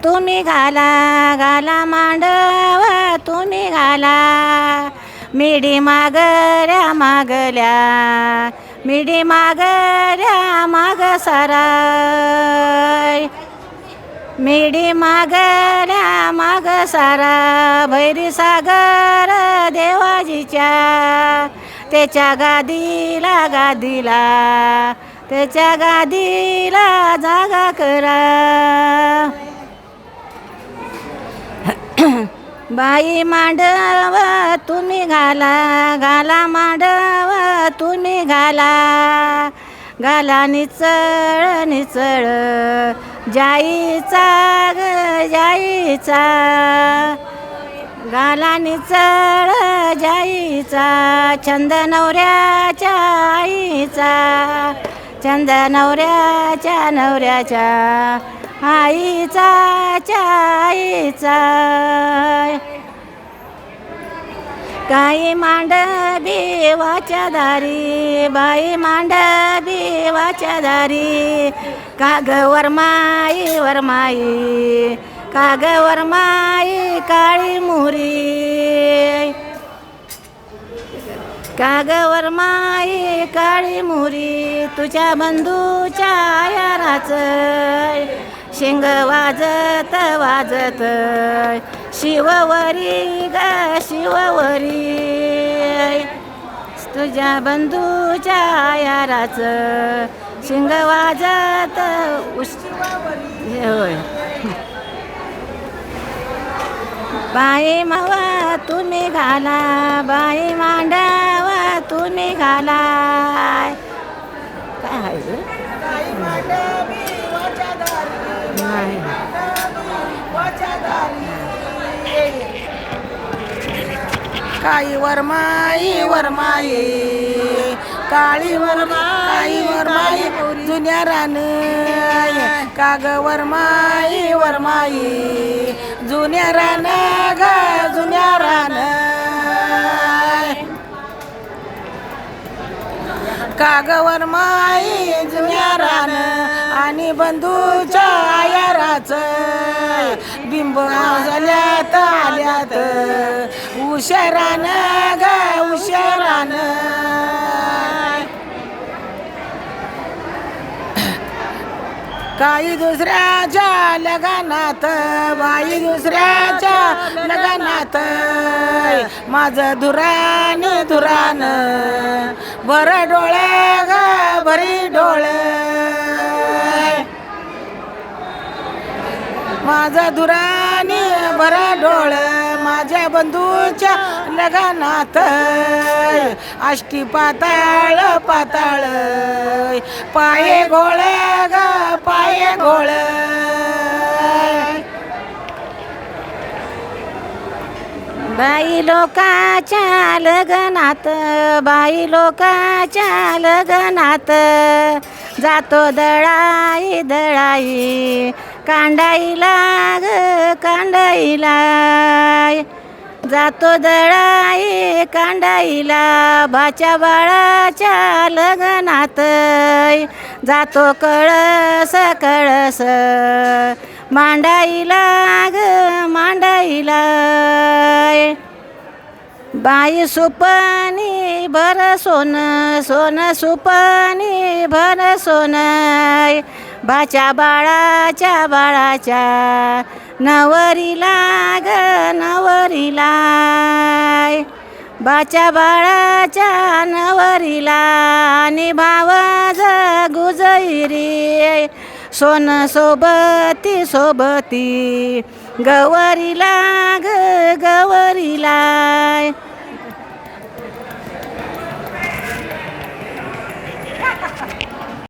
तुम्ही घाला, घाला मांडव तुम्ही घाला. मिडी मागल्या मागल्या, मिडी मागल्या माग साराय. मिडी मागल्या माग सारा भैरी सागर देवाजीच्या. त्याच्या गादीला गादीला, त्याच्या गादीला जागा करा. बाई मांडव तुम्ही घाला, घाला मांडव तुम्ही घाला. घाला निचळ निचळ जाईचा ग जाईचा. घाला निचळ जाईचा, छंद नवऱ्याच्या आईचा. छंद नवऱ्याच्या नवऱ्याच्या आईचा आईचा. काही मांडवी वाच्या दारी, बाई मांडवी वाच्या दारी. काग वरमाई वरमाई, काग वरमाई काळी मुरी. काग वरमाई काळी मुरी, तुझ्या बंधूच्या याराचं शिंग वाजत वाजत. शिववरी ग शिववरी, तुझ्या बंधूच्या याराचं शिंग वाजत होय. बाई मावा तुम्ही घाला, बाई मांडव तुम्ही घाला. काय आहे काही वरमाई वरमाई, काळी वरमाई वरमाई जुन्या रान. काग वरमाई वरमाई जुन्या रान ग जुन्या रान. काग वरमाई जुन्या रान आणि बंधूच्या आयाराचं बिंब झाल्यात आल्यात उशरान ग उशरान. काही दुसऱ्याच्या लगानात, बाई दुसऱ्याच्या लगानात. माझं धुरान धुरान भर डोळे ग भरी डोळे. माझं धुरानी भर डोळे माझ्या बंधूच्या लगानात. आष्टी पाताळ पाताळ पाये गोळे ग पाये गोळे. बाई लोकाच्या लग्नात, बाई लोकाच्या लग्नात. जातो दळाई दळाई कांडाईला ग कांडाईला. जातो दळाई कांडाईला बाच्या बाळाच्या लग्नात. जातो कळस कळस मांडाईला ग मांडाईला. बाई सुपानी भर सोन, सोन सुपानी भर सोन. बाच्या बाळाच्या बाळाच्या नवरीला ग नवरीला. बाच्या बाळाच्या नवरीला आणि भावज गुजैरी. सोन सोबती सोबती गवरीला ग गवरीला.